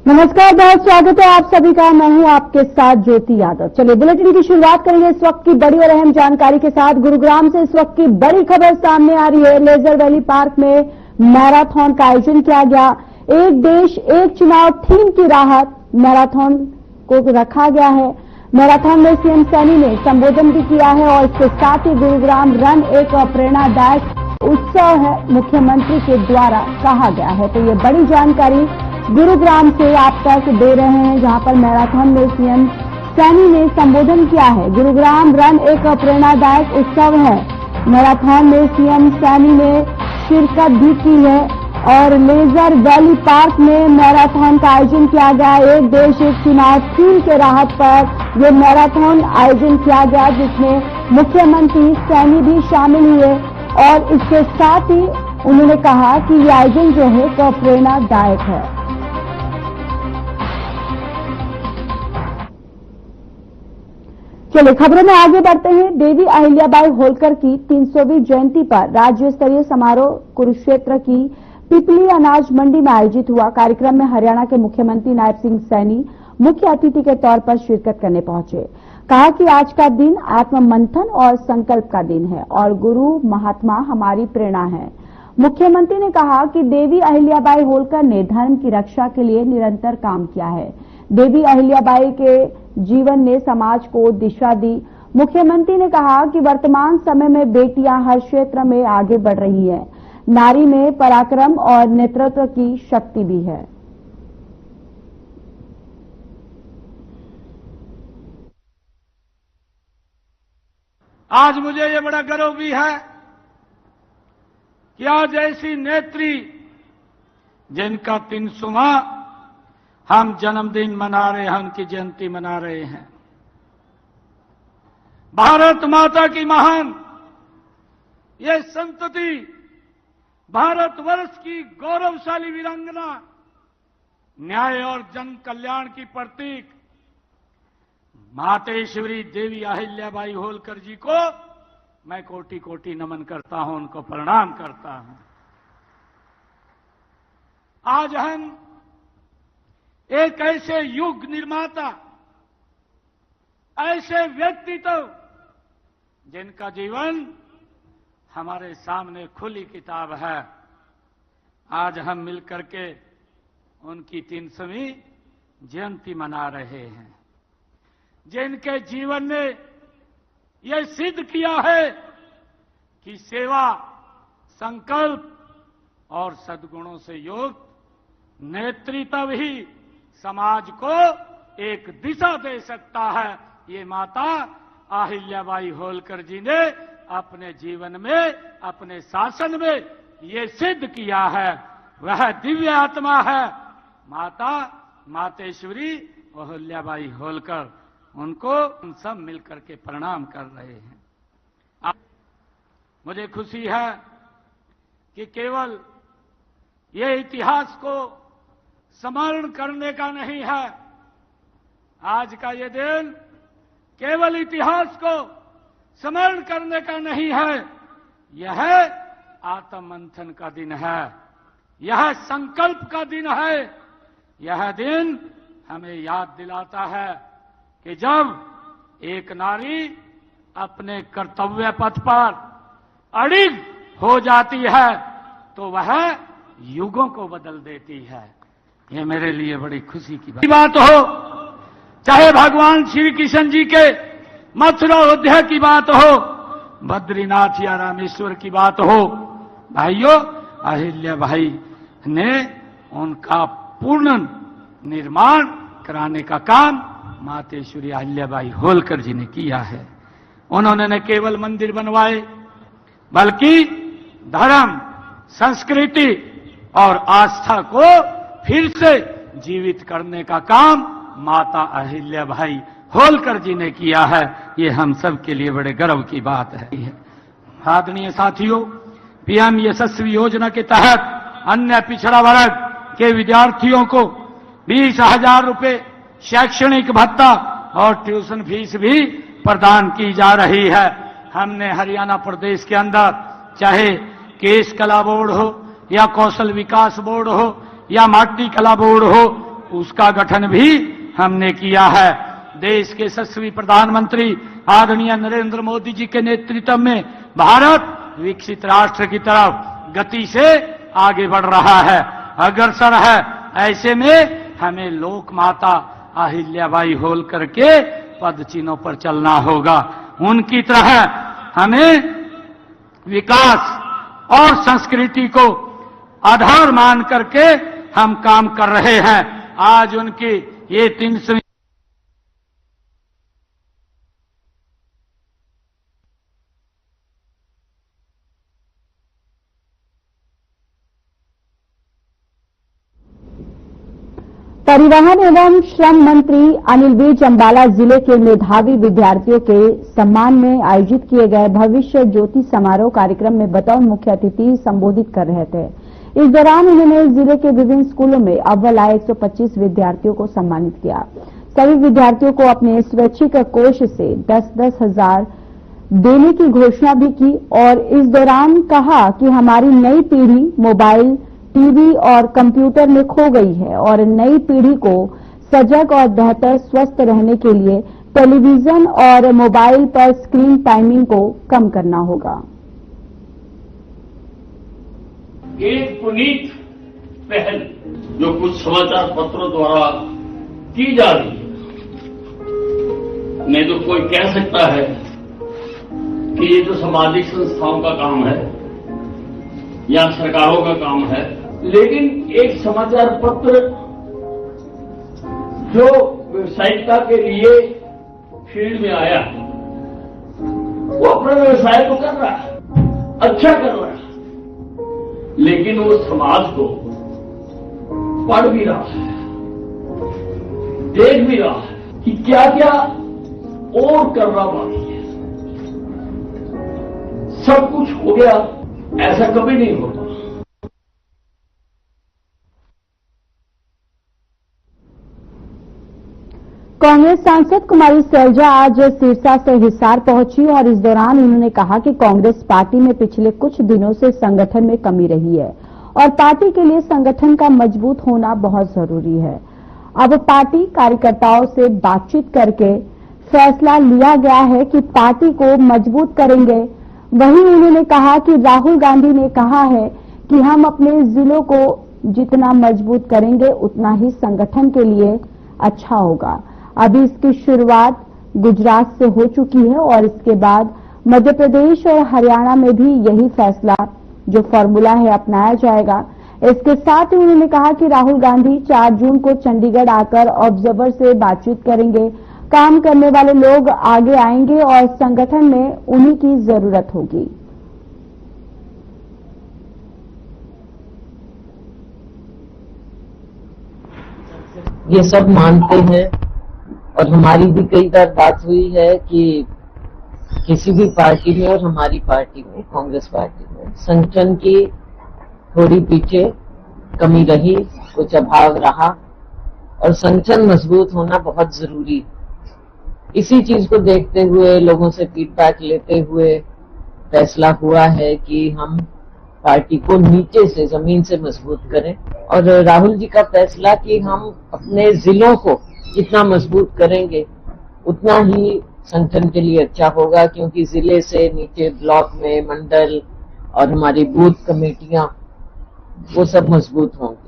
नमस्कार, बहुत स्वागत है आप सभी का। मैं हूं आपके साथ ज्योति यादव। चलिए बुलेटिन की शुरुआत करेंगे इस वक्त की बड़ी और अहम जानकारी के साथ। गुरुग्राम से इस वक्त की बड़ी खबर सामने आ रही है। लेजर वैली पार्क में मैराथन का आयोजन किया गया। एक देश एक चुनाव थीम की राहत मैराथन को रखा गया है। मैराथन में सीएम सैनी ने संबोधन भी किया है और इसके साथ ही गुरुग्राम रन एक प्रेरणादायक उत्सव है, मुख्यमंत्री के द्वारा कहा गया है। तो ये बड़ी जानकारी गुरुग्राम से आप तक दे रहे हैं, जहां पर मैराथन में सीएम सैनी ने संबोधन किया है। गुरुग्राम रन एक प्रेरणादायक उत्सव है। मैराथन में सीएम सैनी ने शिरकत भी की है और लेजर वैली पार्क में मैराथन का आयोजन किया गया। एक देश एक चुनाव थीम के राहत पर ये मैराथन आयोजन किया गया, जिसमें मुख्यमंत्री सैनी भी शामिल हुए और इसके साथ ही उन्होंने कहा कि ये आयोजन जो है वह प्रेरणादायक है। चलिए खबरों में आगे बढ़ते हैं। देवी अहिल्याबाई होलकर की 300वीं जयंती पर राज्य स्तरीय समारोह कुरुक्षेत्र की पिपली अनाज मंडी में आयोजित हुआ। कार्यक्रम में हरियाणा के मुख्यमंत्री नायब सिंह सैनी मुख्य अतिथि के तौर पर शिरकत करने पहुंचे। कहा कि आज का दिन आत्म मंथन और संकल्प का दिन है और गुरु महात्मा हमारी प्रेरणा है। मुख्यमंत्री ने कहा कि देवी अहिल्याबाई होलकर ने धर्म की रक्षा के लिए निरंतर काम किया है। देवी अहिल्याबाई के जीवन ने समाज को दिशा दी। मुख्यमंत्री ने कहा कि वर्तमान समय में बेटियां हर क्षेत्र में आगे बढ़ रही हैं। नारी में पराक्रम और नेतृत्व की शक्ति भी है। आज मुझे ये बड़ा गर्व भी है कि आज ऐसी नेत्री जिनका 300वां हम जन्मदिन मना रहे हैं, उनकी जयंती मना रहे हैं। भारत माता की महान ये संतति, भारतवर्ष की गौरवशाली वीरांगना, न्याय और जन कल्याण की प्रतीक मातेश्वरी देवी अहिल्याबाई होलकर जी को मैं कोटि कोटि नमन करता हूं, उनको प्रणाम करता हूं। आज हम एक ऐसे युग निर्माता, ऐसे व्यक्तित्व जिनका जीवन हमारे सामने खुली किताब है, आज हम मिलकर के उनकी 300वीं जयंती मना रहे हैं। जिनके जीवन ने यह सिद्ध किया है कि सेवा, संकल्प और सद्गुणों से युक्त नेतृत्व ही समाज को एक दिशा दे सकता है। ये माता अहिल्याबाई होलकर जी ने अपने जीवन में, अपने शासन में ये सिद्ध किया है। वह दिव्य आत्मा है माता मातेश्वरी अहिल्याबाई होलकर। उनको हम सब मिलकर के प्रणाम कर रहे हैं। मुझे खुशी है कि केवल ये इतिहास को स्मरण करने का नहीं है। आज का ये दिन केवल इतिहास को स्मरण करने का नहीं है, यह आत्म मंथन का दिन है, यह संकल्प का दिन है। यह दिन हमें याद दिलाता है कि जब एक नारी अपने कर्तव्य पथ पर अड़िग हो जाती है तो वह युगों को बदल देती है। ये मेरे लिए बड़ी खुशी की बात हो, चाहे भगवान श्री कृष्ण जी के मथुरा अयोध्या की बात हो, बद्रीनाथ या रामेश्वर की बात हो, भाइयों अहिल्याबाई ने उनका पूर्ण निर्माण कराने का काम मातेश्वरी अहिल्याबाई होलकर जी ने किया है। उन्होंने न केवल मंदिर बनवाए बल्कि धर्म, संस्कृति और आस्था को फिर से जीवित करने का काम माता अहिल्याबाई होलकर जी ने किया है। ये हम सब के लिए बड़े गर्व की बात है। आदरणीय साथियों, पीएम यशस्वी योजना के तहत अन्य पिछड़ा वर्ग के विद्यार्थियों को 20,000 रुपए शैक्षणिक भत्ता और ट्यूशन फीस भी प्रदान की जा रही है। हमने हरियाणा प्रदेश के अंदर चाहे केश कला बोर्ड हो या कौशल विकास बोर्ड हो या माटी कला बोर्ड हो, उसका गठन भी हमने किया है। देश के यशस्वी प्रधानमंत्री आदरणीय नरेंद्र मोदी जी के नेतृत्व में भारत विकसित राष्ट्र की तरफ गति से आगे बढ़ रहा है, अग्रसर है। ऐसे में हमें लोक माता अहिल्याबाई होलकर के पद चिन्हों पर चलना होगा। उनकी तरह हमें विकास और संस्कृति को आधार मान करके हम काम कर रहे हैं। आज उनकी ये 300वीं परिवहन एवं श्रम मंत्री अनिल विज अंबाला जिले के मेधावी विद्यार्थियों के सम्मान में आयोजित किए गए भविष्य ज्योति समारोह कार्यक्रम में बतौर मुख्य अतिथि संबोधित कर रहे थे। इस दौरान उन्होंने जिले के विभिन्न स्कूलों में अव्वल आए 125 विद्यार्थियों को सम्मानित किया। सभी विद्यार्थियों को अपने स्वैच्छिक कोष से 10-10 हजार देने की घोषणा भी की और इस दौरान कहा कि हमारी नई पीढ़ी मोबाइल, टीवी और कंप्यूटर में खो गई है और नई पीढ़ी को सजग और बेहतर स्वस्थ रहने के लिए टेलीविजन और मोबाइल पर स्क्रीन टाइमिंग को कम करना होगा। एक पुनीत पहल जो कुछ समाचार पत्रों द्वारा की जा रही है, नहीं तो कोई कह सकता है कि ये तो सामाजिक संस्थाओं का काम है या सरकारों का काम है, लेकिन एक समाचार पत्र जो व्यावसायिकता के लिए फील्ड में आया वो अपना व्यवसाय तो कर रहा है, अच्छा कर रहा है, लेकिन वो समाज को पढ़ भी रहा है, देख भी रहा है कि क्या क्या और करना बाकी है। सब कुछ हो गया ऐसा कभी नहीं होता। कांग्रेस सांसद कुमारी सैलजा आज सिरसा से हिसार पहुंची और इस दौरान उन्होंने कहा कि कांग्रेस पार्टी में पिछले कुछ दिनों से संगठन में कमी रही है और पार्टी के लिए संगठन का मजबूत होना बहुत जरूरी है। अब पार्टी कार्यकर्ताओं से बातचीत करके फैसला लिया गया है कि पार्टी को मजबूत करेंगे। वहीं उन्होंने कहा कि राहुल गांधी ने कहा है कि हम अपने जिलों को जितना मजबूत करेंगे उतना ही संगठन के लिए अच्छा होगा। अभी इसकी शुरुआत गुजरात से हो चुकी है और इसके बाद मध्य प्रदेश और हरियाणा में भी यही फैसला जो फॉर्मूला है अपनाया जाएगा। इसके साथ ही उन्होंने कहा कि राहुल गांधी 4 जून को चंडीगढ़ आकर ऑब्जर्वर से बातचीत करेंगे। काम करने वाले लोग आगे आएंगे और संगठन में उन्हीं की जरूरत होगी। ये सब मानते हैं और हमारी भी कई बार बात हुई है कि किसी भी पार्टी में और हमारी पार्टी में, कांग्रेस पार्टी में संगठन की थोड़ी पीछे कमी रही, कुछ अभाव रहा और संगठन मजबूत होना बहुत जरूरी। इसी चीज को देखते हुए, लोगों से फीडबैक लेते हुए फैसला हुआ है कि हम पार्टी को नीचे से, जमीन से मजबूत करें। और राहुल जी का फैसला कि हम अपने जिलों को जितना मजबूत करेंगे उतना ही संगठन के लिए अच्छा होगा, क्योंकि जिले से नीचे ब्लॉक में मंडल और हमारी बूथ कमेटियां वो सब मजबूत होंगी।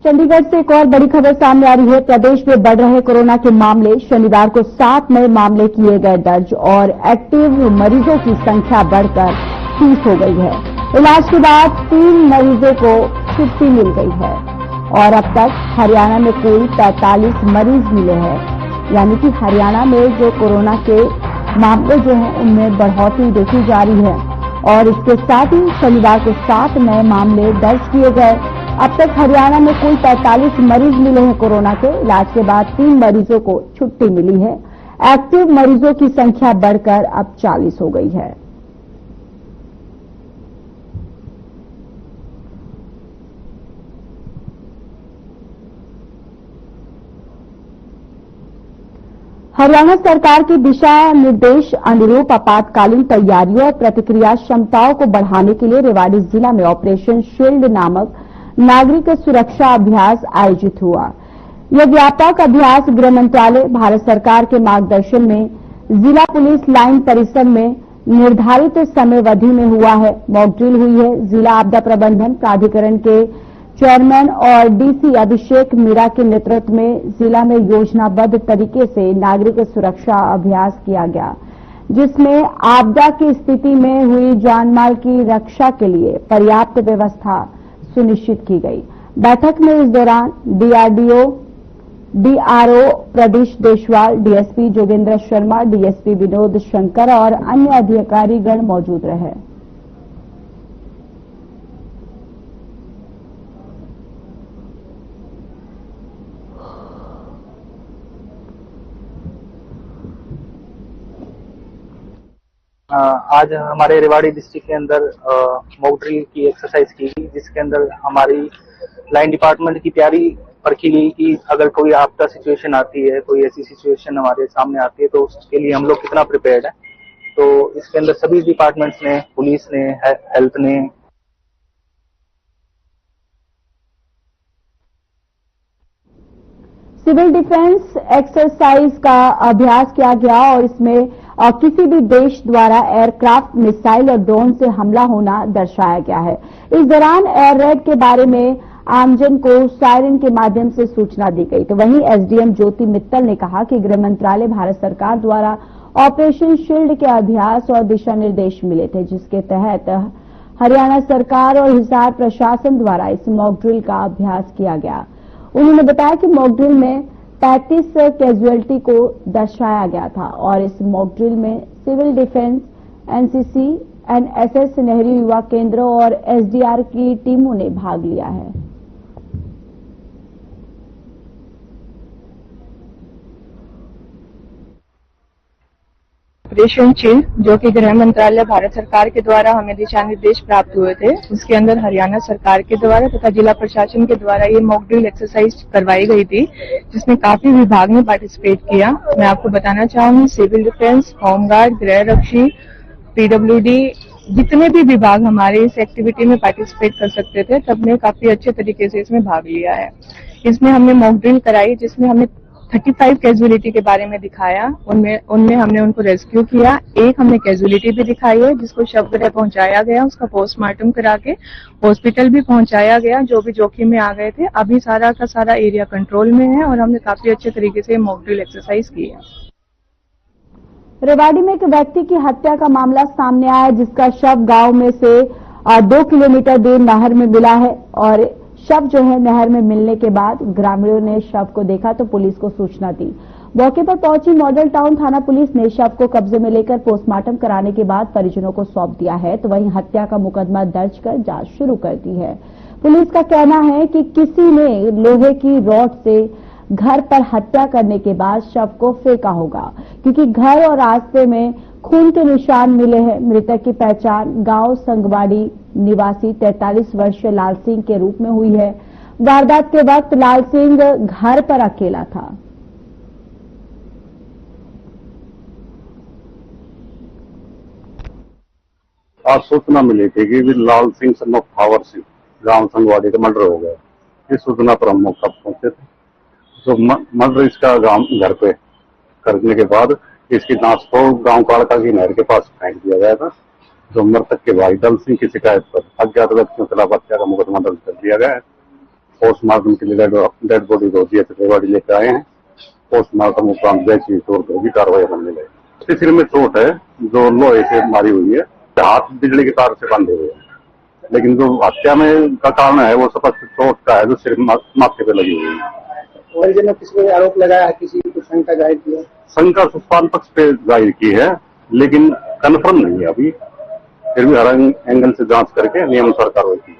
चंडीगढ़ से एक और बड़ी खबर सामने आ रही है। प्रदेश में बढ़ रहे कोरोना के मामले, शनिवार को 7 नए मामले किए गए दर्ज और एक्टिव मरीजों की संख्या बढ़कर 30 हो गई है। इलाज के बाद 3 मरीजों को छुट्टी मिल गई है और अब तक हरियाणा में कुल 45 मरीज मिले हैं। यानी कि हरियाणा में जो कोरोना के मामले जो हैं उनमें बढ़ोतरी देखी जा रही है और इसके साथ ही शनिवार को 7 नए मामले दर्ज किए गए। अब तक हरियाणा में कुल 45 मरीज मिले हैं कोरोना के। इलाज के बाद 3 मरीजों को छुट्टी मिली है। एक्टिव मरीजों की संख्या बढ़कर अब 40 हो गई है। हरियाणा सरकार के दिशा निर्देश अनुरूप आपातकालीन तैयारियों और प्रतिक्रिया क्षमताओं को बढ़ाने के लिए रेवाड़ी जिला में ऑपरेशन शील्ड नामक नागरिक सुरक्षा अभ्यास आयोजित हुआ। यह व्यापक अभ्यास गृह मंत्रालय भारत सरकार के मार्गदर्शन में जिला पुलिस लाइन परिसर में निर्धारित समयावधि में हुआ है। मॉक ड्रिल हुई है। जिला आपदा प्रबंधन प्राधिकरण के चेयरमैन और डीसी अभिषेक मीणा के नेतृत्व में जिला में योजनाबद्ध तरीके से नागरिक सुरक्षा अभ्यास किया गया, जिसमें आपदा की स्थिति में हुई जानमाल की रक्षा के लिए पर्याप्त व्यवस्था सुनिश्चित की गई। बैठक में इस दौरान DRO Pradish Deshwal, DSP Jogendra Sharma, DSP Vinod Shankar और अन्य अधिकारीगण मौजूद रहे। आज हमारे रेवाड़ी डिस्ट्रिक्ट के अंदर मॉक ड्रिल की एक्सरसाइज की गई, जिसके अंदर हमारी लाइन डिपार्टमेंट की तैयारी परखी गई कि अगर कोई आपदा सिचुएशन आती है, कोई ऐसी सिचुएशन हमारे सामने आती है तो उसके लिए हम लोग कितना प्रिपेयर्ड है। तो इसके अंदर सभी डिपार्टमेंट्स ने, पुलिस ने, हेल्थ ने, सिविल डिफेंस एक्सरसाइज का अभ्यास किया गया और इसमें किसी भी देश द्वारा एयरक्राफ्ट, मिसाइल और ड्रोन से हमला होना दर्शाया गया है। इस दौरान एयर रेड के बारे में आमजन को सायरन के माध्यम से सूचना दी गई। तो वहीं एसडीएम ज्योति मित्तल ने कहा कि गृह मंत्रालय भारत सरकार द्वारा ऑपरेशन शील्ड के अभ्यास और दिशा निर्देश मिले थे, जिसके तहत हरियाणा सरकार और हिसार प्रशासन द्वारा इस मॉक ड्रिल का अभ्यास किया गया। उन्होंने बताया कि मॉक ड्रिल में 35 कैजुअलिटी को दर्शाया गया था और इस मॉक ड्रिल में civil defence, NCC, NSS, Nehru Yuva Kendra और एसडीआर की टीमों ने भाग लिया है। ऑपरेशन शील्ड, जो कि गृह मंत्रालय भारत सरकार के द्वारा हमें दिशा निर्देश प्राप्त हुए थे, उसके अंदर हरियाणा सरकार के द्वारा तथा जिला प्रशासन के द्वारा ये मॉक ड्रिल एक्सरसाइज करवाई गई थी, जिसमें काफी विभाग ने पार्टिसिपेट किया। मैं आपको बताना चाहूंगी, सिविल डिफेंस, होमगार्ड, गृह रक्षी, पीडब्ल्यूडी, जितने भी विभाग हमारे इस एक्टिविटी में पार्टिसिपेट कर सकते थे, सबने काफी अच्छे तरीके से इसमें भाग लिया है। इसमें हमने मॉक ड्रिल कराई, जिसमें हमने 35 कैजुअलिटी के बारे में दिखाया। उनमें हमने उनको रेस्क्यू किया। एक हमने कैजुअलिटी भी दिखाई है, जिसको शवगृह पहुंचाया गया, उसका पोस्टमार्टम करा के हॉस्पिटल भी पहुंचाया गया, जो भी जोखिम में आ गए थे। अभी सारा का सारा एरिया कंट्रोल में है और हमने काफी अच्छे तरीके से मॉक ड्रिल एक्सरसाइज की है। रेवाड़ी में एक व्यक्ति की हत्या का मामला सामने आया, जिसका शव गांव में से 2 किलोमीटर दूर नहर में मिला है और शव जो है नहर में मिलने के बाद ग्रामीणों ने शव को देखा तो पुलिस को सूचना दी। मौके पर पहुंची मॉडल टाउन थाना पुलिस ने शव को कब्जे में लेकर पोस्टमार्टम कराने के बाद परिजनों को सौंप दिया है। तो वहीं हत्या का मुकदमा दर्ज कर जांच शुरू कर दी है। पुलिस का कहना है कि किसी ने लोहे की रॉड से घर पर हत्या करने के बाद शव को फेंका होगा, क्योंकि घर और रास्ते में खून के निशान मिले हैं। मृतक की पहचान गांव संगवाड़ी निवासी 43 वर्षीय लाल सिंह के रूप में हुई है। वारदात के वक्त लाल सिंह घर पर अकेला था। आज सूचना मिली थी कि लाल सिंह सन ऑफ पावर सिंह गांव संगवाड़ी का मर्डर हो गया। इस सूचना पर हम मौका पहुंचे थे। तो मर्डर इसका घर पे करने के बाद इसकी लाश को गांव काड़का की नहर के पास फेंक दिया गया था। जो मृतक के भाई दल सिंह की शिकायत पर अज्ञात व्यक्तियों के खिलाफ हत्या का मुकदमा दर्ज कर दिया गया है। पोस्टमार्टम के लिए डेड बॉडी रेवाड़ी लेकर आए हैं। पोस्टमार्टम उपरांत जैसी तौर भी कार्रवाई करने लगे। सिर में चोट है, जो लोहे से मारी हुई है, हाथ बिजली की तार से बांधे हुए हैं, लेकिन जो हत्या में का कारण है वो स्पष्ट चोट का है, जो सिर माथे पे लगी हुई है। परिजनों किसी को आरोप लगाया है, किसी को शंका जाहिर की है? शंका सुल्तान पक्ष पे जाहिर की है, लेकिन कन्फर्म नहीं है अभी। फिर भी हर एंगल से जांच करके नियमानुसार कार्रवाई की है।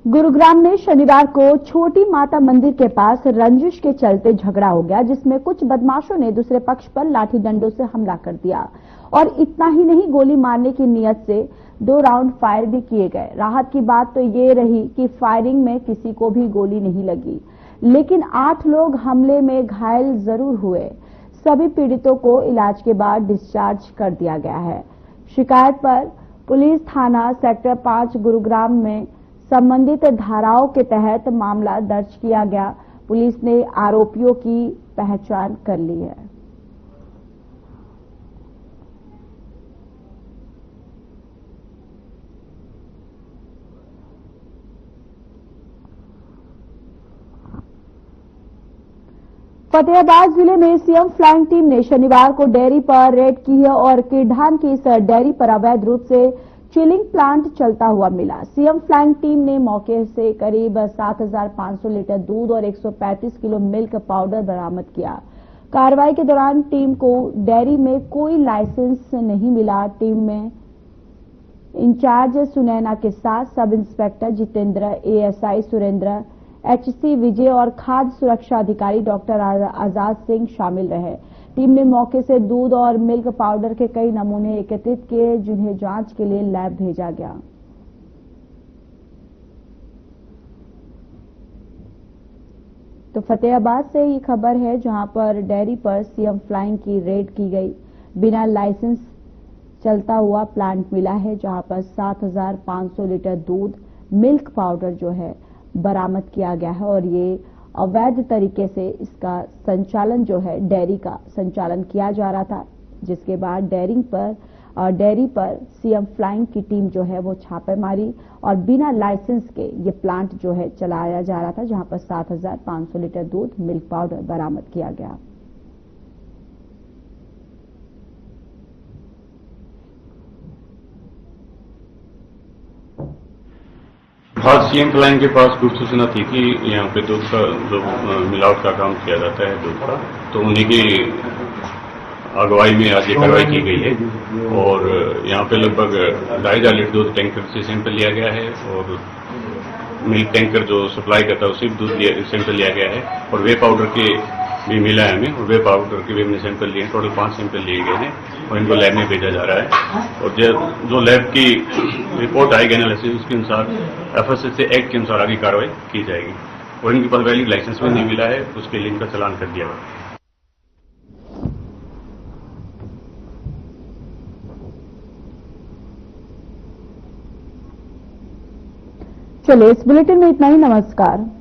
गुरुग्राम में शनिवार को छोटी माता मंदिर के पास रंजिश के चलते झगड़ा हो गया, जिसमें कुछ बदमाशों ने दूसरे पक्ष पर लाठी डंडों से हमला कर दिया और इतना ही नहीं, गोली मारने की नियत से 2 राउंड फायर भी किए गए। राहत की बात तो ये रही कि फायरिंग में किसी को भी गोली नहीं लगी, लेकिन 8 लोग हमले में घायल जरूर हुए। सभी पीड़ितों को इलाज के बाद डिस्चार्ज कर दिया गया है। शिकायत पर पुलिस थाना सेक्टर 5 गुरुग्राम में संबंधित धाराओं के तहत मामला दर्ज किया गया। पुलिस ने आरोपियों की पहचान कर ली है। फतेहाबाद जिले में सीएम फ्लाइंग टीम ने शनिवार को डेयरी पर रेड की है और किरढान की इस डेयरी पर अवैध रूप से चिलिंग प्लांट चलता हुआ मिला। सीएम फ्लाइंग टीम ने मौके से करीब 7,500 लीटर दूध और 135 किलो मिल्क पाउडर बरामद किया। कार्रवाई के दौरान टीम को डेयरी में कोई लाइसेंस नहीं मिला। टीम में इंचार्ज सुनैना के साथ sub inspector Jitendra, ASI Surendra, HC Vijay और खाद्य सुरक्षा अधिकारी डॉक्टर आजाद सिंह शामिल रहे। टीम ने मौके से दूध और मिल्क पाउडर के कई नमूने एकत्रित किए, जिन्हें जांच के लिए लैब भेजा गया। तो फतेहाबाद से ये खबर है, जहां पर डेयरी पर सीएम फ्लाइंग की रेड की गई। बिना लाइसेंस चलता हुआ प्लांट मिला है, जहां पर 7,500 लीटर दूध, मिल्क पाउडर जो है बरामद किया गया है और ये अवैध तरीके से इसका संचालन जो है डेयरी का संचालन किया जा रहा था, जिसके बाद डेयरी पर सीएम फ्लाइंग की टीम जो है वो छापे मारी और बिना लाइसेंस के ये प्लांट जो है चलाया जा रहा था, जहां पर 7,500 लीटर दूध, मिल्क पाउडर बरामद किया गया। आज सीएम फ्लाइंग के पास गुप्त सूचना थी कि यहाँ पे दूध का जो मिलावट का काम किया जाता है दूध का, तो उन्हीं की अगुवाई में आज ये कार्रवाई की गई है और यहाँ पे लगभग 2,500 लीटर दूध टैंकर से सैंपल लिया गया है और मिल्क टैंकर जो सप्लाई करता है उससे दूध सैंपल लिया गया है और वे पाउडर के भी मिला है हमें और वे पाउडर के भी हमने सैंपल लिए हैं। टोटल 5 सैंपल लिए गए हैं और इनको लैब में भेजा जा रहा है और जो लैब की रिपोर्ट आएगी एनालिसिस, उसके अनुसार एफएसएसए एक्ट के अनुसार आगे कार्रवाई की जाएगी और इनके पास वैलिड लाइसेंस भी नहीं मिला है, उसके लिए इनका चालान कर दिया गया। चलिए, इस बुलेटिन में इतना ही। नमस्कार।